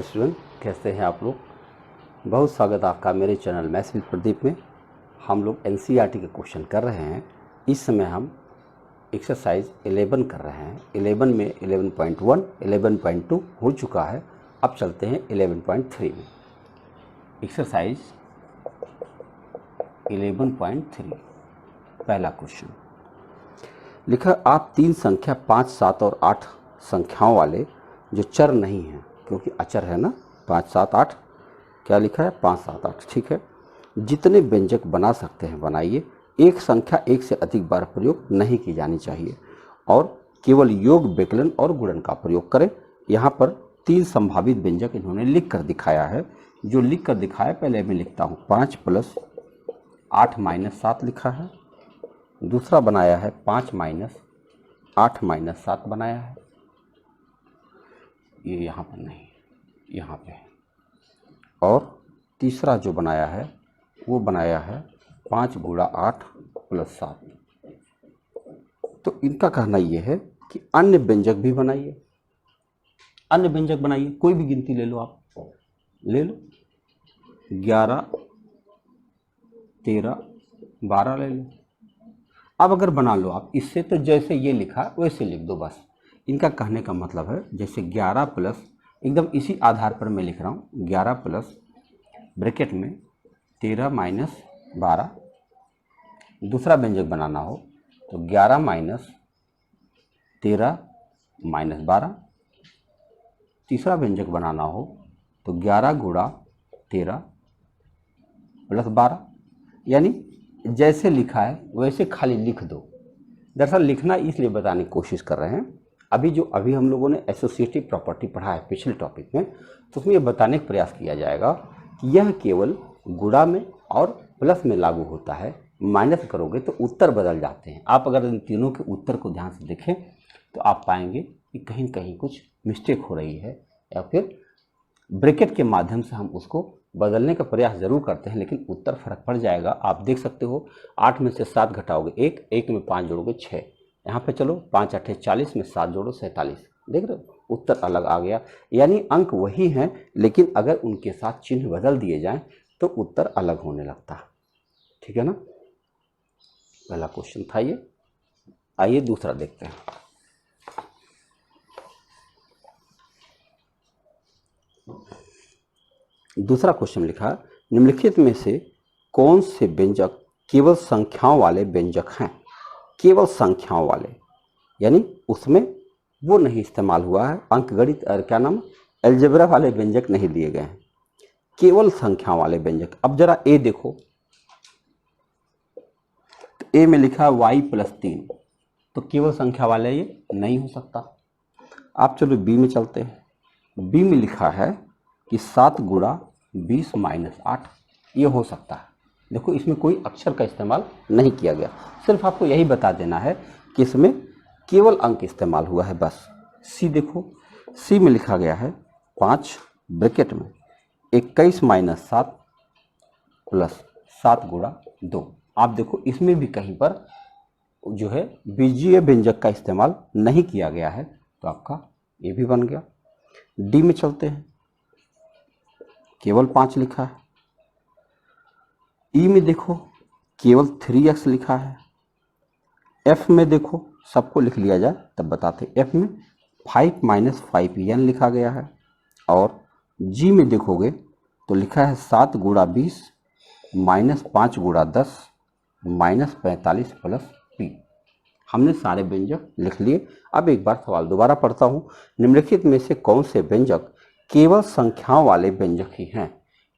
Student, कैसे हैं आप लोग। बहुत स्वागत है आपका मेरे चैनल मैथ्स विद प्रदीप में। हम लोग एनसीईआरटी के क्वेश्चन कर रहे हैं। इस समय हम एक्सरसाइज 11 कर रहे हैं। 11 में 11.1, 11.2 हो चुका है। अब चलते हैं 11.3 में। एक्सरसाइज 11.3 पहला क्वेश्चन लिखा, आप तीन संख्या 5, 7 और 8 संख्याओं वाले जो चर नहीं हैं, क्योंकि अचर है ना, 5, 7, 8 क्या लिखा है, 5, 7, 8, ठीक है। जितने व्यंजक बना सकते हैं बनाइए। एक संख्या एक से अधिक बार प्रयोग नहीं की जानी चाहिए और केवल योग, विकलन और गुणन का प्रयोग करें। यहाँ पर तीन संभावित व्यंजक इन्होंने लिख कर दिखाया है। जो लिख कर दिखाया पहले मैं लिखता हूँ। 5 + 8 - 7 लिखा है। दूसरा बनाया है 5 - 8 - 7 बनाया है। ये यहाँ पर नहीं, यहाँ पे। और तीसरा जो बनाया है वो बनाया है 5 × 8 + 7। तो इनका कहना ये है कि अन्य व्यंजक भी बनाइए। अन्य व्यंजक बनाइए, कोई भी गिनती ले लो, आप ले लो। 11, 13, 12 ले लो। अब अगर बना लो आप इससे, तो जैसे ये लिखा वैसे लिख दो बस। इनका कहने का मतलब है जैसे 11 प्लस, एकदम इसी आधार पर मैं लिख रहा हूँ, 11 प्लस ब्रैकेट में 13 - 12। दूसरा व्यंजक बनाना हो तो 11 - 13 - 12। तीसरा व्यंजक बनाना हो तो 11 × 13 + 12। यानी जैसे लिखा है वैसे खाली लिख दो। दरअसल लिखना इसलिए बताने की कोशिश कर रहे हैं। अभी हम लोगों ने एसोसिएटिव प्रॉपर्टी पढ़ा है पिछले टॉपिक में, तो उसमें यह बताने का प्रयास किया जाएगा कि यह केवल गुणा में और प्लस में लागू होता है। माइनस करोगे तो उत्तर बदल जाते हैं। आप अगर इन तीनों के उत्तर को ध्यान से देखें तो आप पाएंगे कि कहीं न कहीं कुछ मिस्टेक हो रही है, या फिर ब्रैकेट के माध्यम से हम उसको बदलने का प्रयास जरूर करते हैं, लेकिन उत्तर फर्क पड़ जाएगा। आप देख सकते हो 8 में से 7 घटाओगे 1, 1 में 5 जोड़ोगे 6। यहाँ पे चलो 5 × 8 = 40 में 7 जोड़ो 47। देख रहे हो, उत्तर अलग आ गया। यानी अंक वही हैं, लेकिन अगर उनके साथ चिन्ह बदल दिए जाएं तो उत्तर अलग होने लगता है। ठीक है ना। पहला क्वेश्चन था ये। आइए दूसरा देखते हैं। दूसरा क्वेश्चन लिखा, निम्नलिखित में से कौन से व्यंजक केवल संख्याओं वाले व्यंजक हैं। केवल संख्याओं वाले, यानी उसमें वो नहीं इस्तेमाल हुआ है, अंकगणित और क्या नाम, अलजेब्रा वाले व्यंजक नहीं लिए गए हैं, केवल संख्याओं वाले व्यंजक। अब जरा ए देखो, तो ए में लिखा है y + 3, तो केवल संख्या वाले ये नहीं हो सकता। आप चलो बी में चलते हैं। बी में लिखा है कि 7 × 20 - 8, ये हो सकता है। देखो इसमें कोई अक्षर का इस्तेमाल नहीं किया गया, सिर्फ आपको यही बता देना है कि इसमें केवल अंक इस्तेमाल हुआ है, बस। सी देखो, सी में लिखा गया है 5 ब्रैकेट में 21 - 7 + 7 × 2। आप देखो इसमें भी कहीं पर जो है बीजीय व्यंजक का इस्तेमाल नहीं किया गया है, तो आपका ये भी बन गया। डी में चलते हैं, केवल 5 लिखा है। ई में देखो केवल 3x लिखा है। एफ में देखो, सबको लिख लिया जाए तब बताते। एफ में 5 - 5n लिखा गया है। और जी में देखोगे तो लिखा है 7 × 20 - 5 × 10 - 45 + p। हमने सारे व्यंजक लिख लिए। अब एक बार सवाल दोबारा पढ़ता हूँ। निम्नलिखित में से कौन से व्यंजक केवल संख्याओं वाले व्यंजक ही हैं।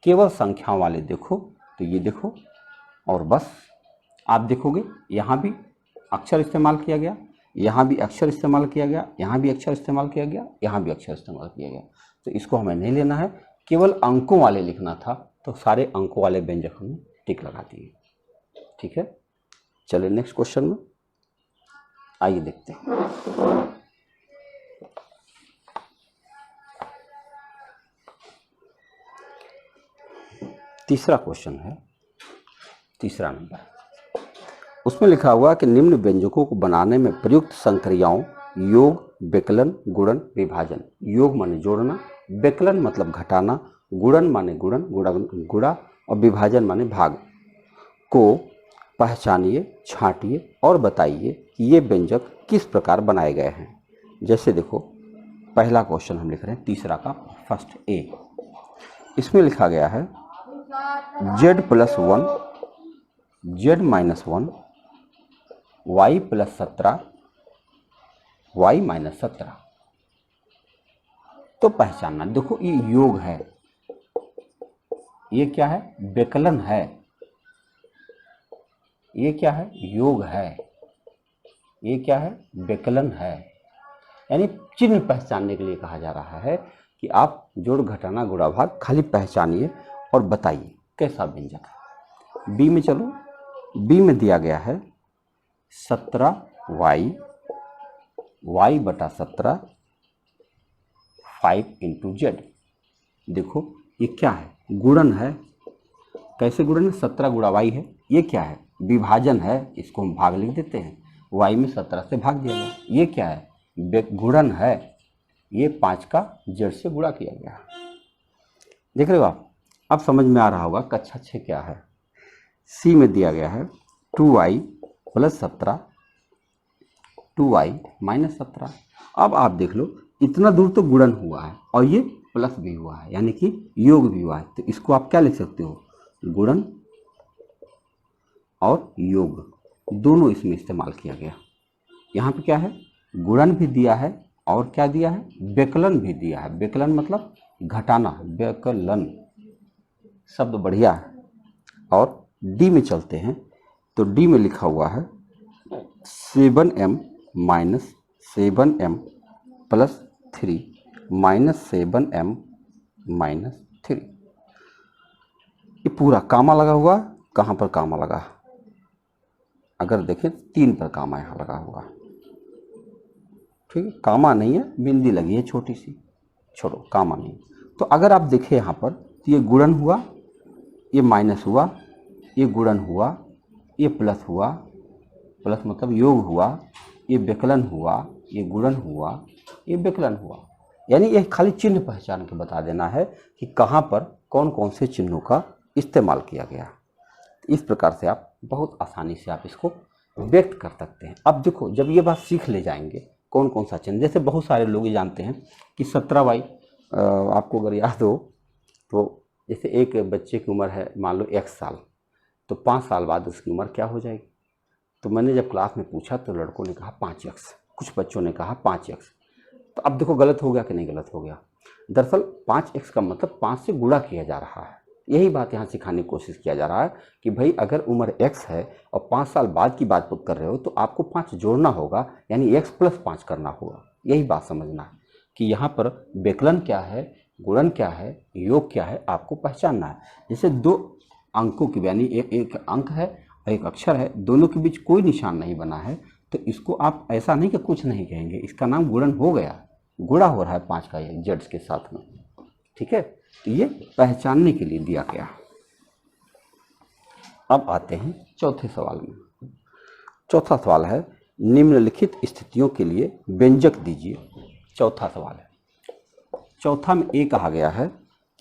केवल संख्याओं वाले देखो तो ये देखो, और बस आप देखोगे यहाँ भी अक्षर इस्तेमाल किया गया, यहाँ भी अक्षर इस्तेमाल किया गया, यहाँ भी अक्षर इस्तेमाल किया गया, यहाँ भी अक्षर इस्तेमाल किया गया। तो इसको हमें नहीं लेना है, केवल अंकों वाले लिखना था, तो सारे अंकों वाले व्यंजक हमने टिक लगा दिए। ठीक है, चलिए नेक्स्ट क्वेश्चन में आइए देखते हैं। तीसरा क्वेश्चन है, तीसरा नंबर। उसमें लिखा हुआ कि निम्न व्यंजकों को बनाने में प्रयुक्त संक्रियाओं योग, विकलन, गुणन, विभाजन। योग माने जोड़ना, विकलन मतलब घटाना, गुणन माने गुणन, गुणा और विभाजन माने भाग को पहचानिए, छांटिए और बताइए कि ये व्यंजक किस प्रकार बनाए गए हैं। जैसे देखो पहला क्वेश्चन हम लिख रहे हैं, तीसरा का फर्स्ट ए, इसमें लिखा गया है z+1 z-1 y+17 y-17। तो पहचानना, देखो ये योग है, ये क्या है, विकलन है, ये क्या है, योग है, ये क्या है, विकलन है। यानी चिन्ह पहचानने के लिए कहा जा रहा है कि आप जोड़ घटाना गुणा भाग खाली पहचानिए और बताइए कैसा व्यंजक है। बी में चलो, बी में दिया गया है 17y y/17 5 × z। देखो ये क्या है, गुणन है, कैसे गुणन है, 17 गुणा y है, ये क्या है, विभाजन है, इसको हम भाग लिख देते हैं, y में 17 से भाग दिया गया। ये क्या है, गुणन है, ये 5 का z से गुणा किया गया। देख रहे हो आप, अब समझ में आ रहा होगा कक्षा 6 क्या है। सी में दिया गया है 2y + 17 2y-17। अब आप देख लो इतना दूर तो गुणन हुआ है और ये प्लस भी हुआ है, यानी कि योग भी हुआ है, तो इसको आप क्या लिख सकते हो, गुणन और योग दोनों इसमें इस्तेमाल किया गया। यहाँ पे क्या है, गुणन भी दिया है और क्या दिया है, विकलन भी दिया है। विकलन मतलब घटाना, विकलन शब्द बढ़िया है। और डी में चलते हैं, तो डी में लिखा हुआ है 7m - 7m + 3 -7m - 3। ये पूरा कामा लगा हुआ, कहाँ पर कामा लगा, अगर देखें 3 पर कामा यहाँ लगा हुआ, ठीक है, कामा नहीं है, बिंदी लगी है छोटी सी, छोड़ो कामा नहीं। तो अगर आप देखें यहाँ पर, तो ये गुणन हुआ, ये माइनस हुआ, ये गुणन हुआ, ये प्लस हुआ, प्लस मतलब योग हुआ, ये विकलन हुआ, ये गुणन हुआ, ये विकलन हुआ। यानी ये खाली चिन्ह पहचान के बता देना है कि कहाँ पर कौन कौन से चिन्हों का इस्तेमाल किया गया। इस प्रकार से आप बहुत आसानी से आप इसको व्यक्त कर सकते हैं। अब देखो जब ये बात सीख ले जाएंगे कौन कौन सा चिन्ह, जैसे बहुत सारे लोग जानते हैं कि 17y, आपको अगर याद हो तो जैसे एक बच्चे की उम्र है मान लो 1 साल, तो 5 साल बाद उसकी उम्र क्या हो जाएगी। तो मैंने जब क्लास में पूछा तो लड़कों ने कहा 5x, कुछ बच्चों ने कहा 5x। तो अब देखो गलत हो गया कि नहीं गलत हो गया। दरअसल 5x का मतलब 5 से गुणा किया जा रहा है। यही बात यहाँ सिखाने की कोशिश किया जा रहा है कि भाई अगर उम्र x है और 5 साल बाद की बात कर रहे हो तो आपको 5 जोड़ना होगा, यानी x + 5 करना होगा। यही बात समझना है कि यहाँ पर विकलन क्या है, गुणन क्या है, योग क्या है, आपको पहचानना है। जैसे 2 अंकों की, यानी एक अंक है और एक अक्षर है, दोनों के बीच कोई निशान नहीं बना है, तो इसको आप ऐसा नहीं कि कुछ नहीं कहेंगे, इसका नाम गुणन हो गया, गुणा हो रहा है 5 का ये जेड्स के साथ में, ठीक है। तो ये पहचानने के लिए दिया गया। अब आते हैं चौथे सवाल में। चौथा सवाल है निम्नलिखित स्थितियों के लिए व्यंजक दीजिए। चौथा सवाल है, चौथा में ए कहा गया है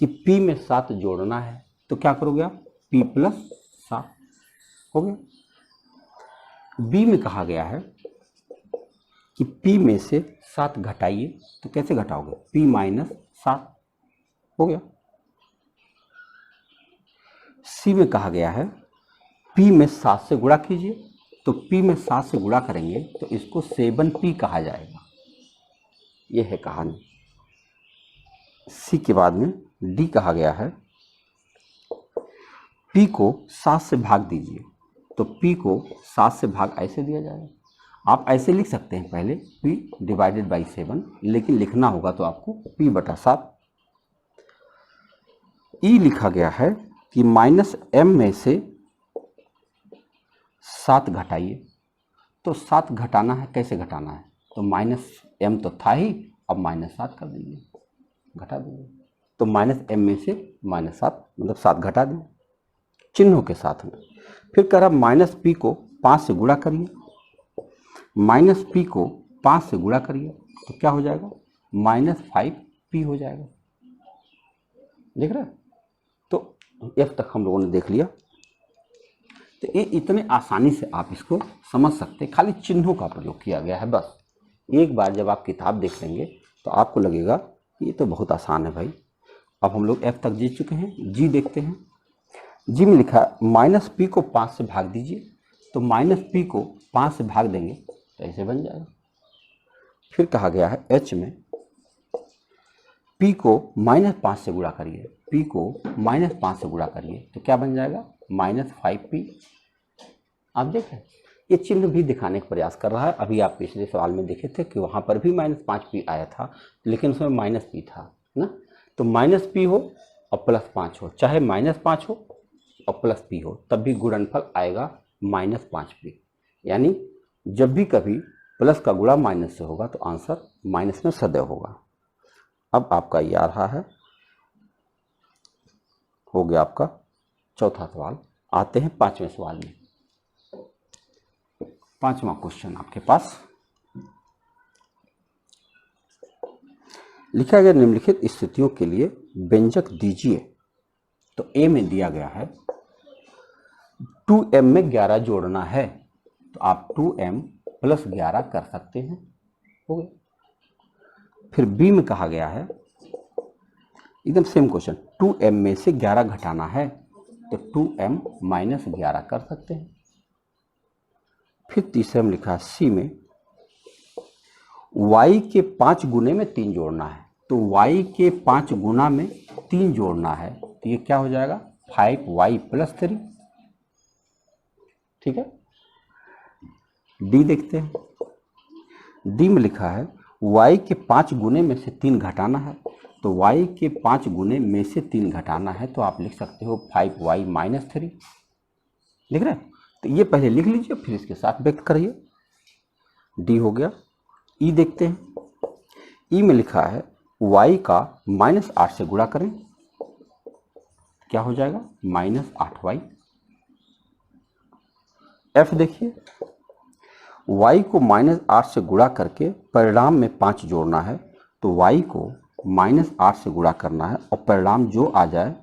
कि p में 7 जोड़ना है, तो क्या करोगे आप, p + 7 हो गया। बी में कहा गया है कि p में से 7 घटाइए, तो कैसे घटाओगे, p - 7 हो गया। सी में कहा गया है p में 7 से गुणा कीजिए, तो p में 7 से गुणा करेंगे तो इसको 7p कहा जाएगा। यह है कहानी। सी के बाद में डी कहा गया है p को 7 से भाग दीजिए, तो p को 7 से भाग ऐसे दिया जाएगा। आप ऐसे लिख सकते हैं पहले p / 7, लेकिन लिखना होगा तो आपको p/7। ई लिखा गया है कि -m में से 7 घटाइए, तो 7 घटाना है, कैसे घटाना है, तो -m तो था ही, अब -7 कर देंगे, घटा देंगे। तो -m में से -7 मतलब 7 घटा दें चिन्हों के साथ में। फिर कह रहा -p को 5 से गुणा करिए, -p को 5 से गुणा करिए तो क्या हो जाएगा, -5p हो जाएगा। देख रहे हैं? तो F तक हम लोगों ने देख लिया। तो ये इतने आसानी से आप इसको समझ सकते हैं, खाली चिन्हों का प्रयोग किया गया है बस। एक बार जब आप किताब देख लेंगे तो आपको लगेगा ये तो बहुत आसान है भाई। अब हम लोग F तक जीत चुके हैं। G देखते हैं। G में लिखा माइनस पी को 5 से भाग दीजिए, तो माइनस पी को 5 से भाग देंगे तो ऐसे बन जाएगा। फिर कहा गया है H में P को -5 से गुणा करिए, P को -5 से गुणा करिए तो क्या बन जाएगा, -5P। आप देखें ये चिन्ह भी दिखाने का प्रयास कर रहा है। अभी आप पिछले सवाल में देखे थे कि वहाँ पर भी -5P आया था, लेकिन उसमें -P था ना। तो -P हो और +5 हो, चाहे -5 हो और +P हो, तब भी गुणनफल आएगा -5P। यानी जब भी कभी प्लस का गुणा माइनस से होगा तो आंसर माइनस में सदैव होगा। अब आपका ये आ रहा है, हो गया आपका चौथा सवाल। आते हैं 5वें सवाल में। 5वां क्वेश्चन आपके पास लिखा गया निम्नलिखित स्थितियों के लिए व्यंजक दीजिए। तो ए में दिया गया है 2m में 11 जोड़ना है, तो आप 2m + 11 कर सकते हैं, हो गया। फिर बी में कहा गया है एकदम सेम क्वेश्चन, 2m में से 11 घटाना है, तो 2m - 11 कर सकते हैं। फिर तीसरे में लिखा है सी में y के 5 गुने में 3 जोड़ना है, तो y के 5 गुना में 3 जोड़ना है, तो ये क्या हो जाएगा 5y + 3। ठीक है। डी देखते हैं। डी में लिखा है y के 5 गुने में से 3 घटाना है, तो y के 5 गुने में से 3 घटाना है, तो आप लिख सकते हो 5y - 3। लिख रहे हैं? तो ये पहले लिख लीजिए फिर इसके साथ व्यक्त करिए। डी हो गया। ई देखते हैं। ई में लिखा है y का -8 से गुणा करें, क्या हो जाएगा -8y। एफ देखिए, y को -8 से गुणा करके परिणाम में 5 जोड़ना है, तो y को -8 से गुणा करना है और परिणाम जो आ जाए,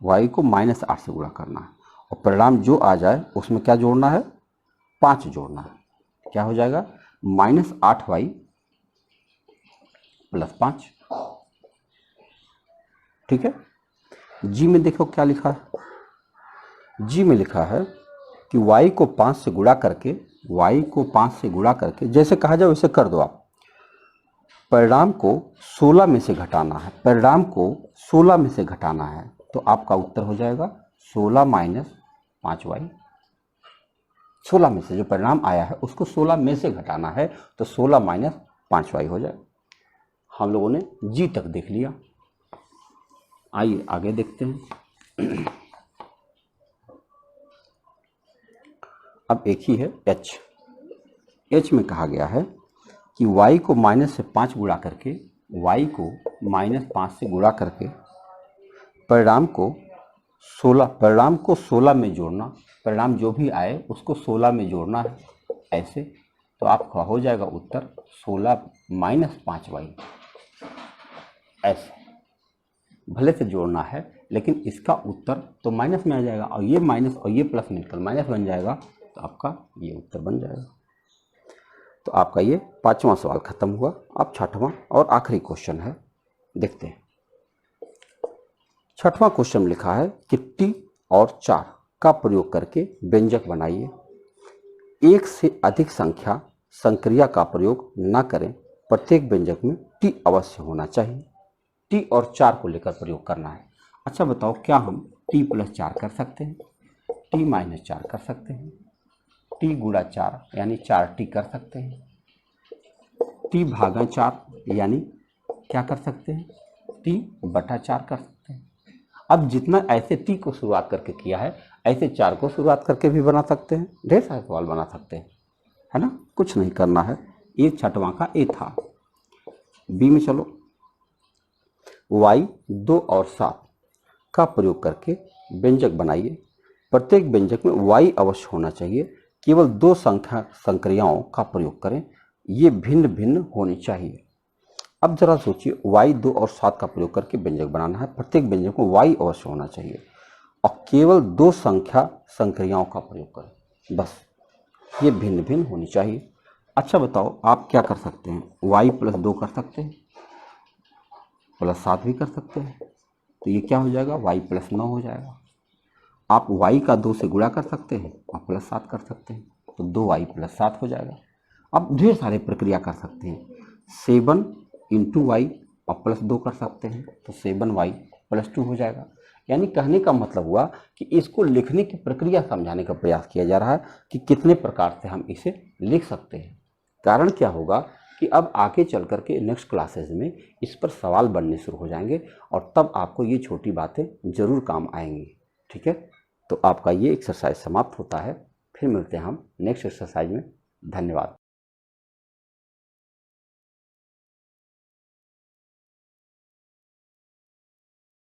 y को -8 से गुणा करना है और परिणाम जो आ जाए उसमें क्या जोड़ना है, 5 जोड़ना है। क्या हो जाएगा -8y + 5। ठीक है। जी में देखो क्या लिखा है। जी में लिखा है कि y को 5 से गुणा करके, y को 5 से गुणा करके जैसे कहा जाए वैसे कर दो आप। परिणाम को 16 में से घटाना है, परिणाम को 16 में से घटाना है, तो आपका उत्तर हो जाएगा 16 - 5y। 16 में से जो परिणाम आया है उसको 16 में से घटाना है, तो 16 - 5y हो जाए। हम लोगों ने जी तक देख लिया। आइए आगे देखते हैं। अब एक ही है एच। एच में कहा गया है कि y को -5 गुणा करके, y को -5 से गुणा करके परिणाम को 16 में जोड़ना, परिणाम जो भी आए उसको 16 में जोड़ना है ऐसे, तो आपका हो जाएगा उत्तर 16 - 5y। ऐसे भले से जोड़ना है लेकिन इसका उत्तर तो माइनस में आ जाएगा, और ये माइनस और ये प्लस मिलकर माइनस बन जाएगा, तो आपका ये उत्तर बन जाएगा। तो आपका ये 5वां सवाल खत्म हुआ। अब 6वां और आखिरी क्वेश्चन है, देखते हैं। 6वां क्वेश्चन में लिखा है कि टी और 4 का प्रयोग करके व्यंजक बनाइए। एक से अधिक संख्या संक्रिया का प्रयोग न करें, प्रत्येक व्यंजक में टी अवश्य होना चाहिए। टी और 4 को लेकर प्रयोग करना है। अच्छा बताओ, क्या हम टी + 4 कर सकते हैं, टी - 4 कर सकते हैं, टी गुणा 4 यानी 4t कर सकते हैं, टी भागा 4 यानी क्या कर सकते हैं, टी बटा 4 कर सकते हैं। अब जितना ऐसे टी को शुरुआत करके किया है, ऐसे 4 को शुरुआत करके भी बना सकते हैं, ढेर सारे सवाल बना सकते हैं, है ना। कुछ नहीं करना है। ये 6वां का ए था। बी में चलो, y 2 और 7 का प्रयोग करके व्यंजक बनाइए। प्रत्येक व्यंजक में y अवश्य होना चाहिए। केवल 2 संख्या संक्रियाओं का प्रयोग करें, ये भिन्न भिन्न होनी चाहिए। अब जरा सोचिए, y 2 और 7 का प्रयोग करके व्यंजक बनाना है। प्रत्येक व्यंजक को y अवश्य होना चाहिए और केवल 2 संख्या संक्रियाओं का प्रयोग करें, बस ये भिन्न भिन्न होनी चाहिए। अच्छा बताओ, आप क्या कर सकते हैं? y+2 कर सकते हैं, +7 भी कर सकते हैं, तो ये क्या हो जाएगा? y+9 हो जाएगा। आप y का 2 से गुणा कर सकते हैं और +7 कर सकते हैं, तो 2y+7 हो जाएगा। आप ढेर सारे प्रक्रिया कर सकते हैं, 7 × y और +2 कर सकते हैं, तो 7y+2 हो जाएगा। यानी कहने का मतलब हुआ कि इसको लिखने की प्रक्रिया समझाने का प्रयास किया जा रहा है कि कितने प्रकार से हम इसे लिख सकते हैं। कारण क्या होगा कि अब आगे चल करके नेक्स्ट क्लासेज में इस पर सवाल बनने शुरू हो जाएंगे और तब आपको ये छोटी बातें जरूर काम आएंगी। ठीक है, तो आपका ये एक्सरसाइज समाप्त होता है। फिर मिलते हैं हम नेक्स्ट एक्सरसाइज में। धन्यवाद।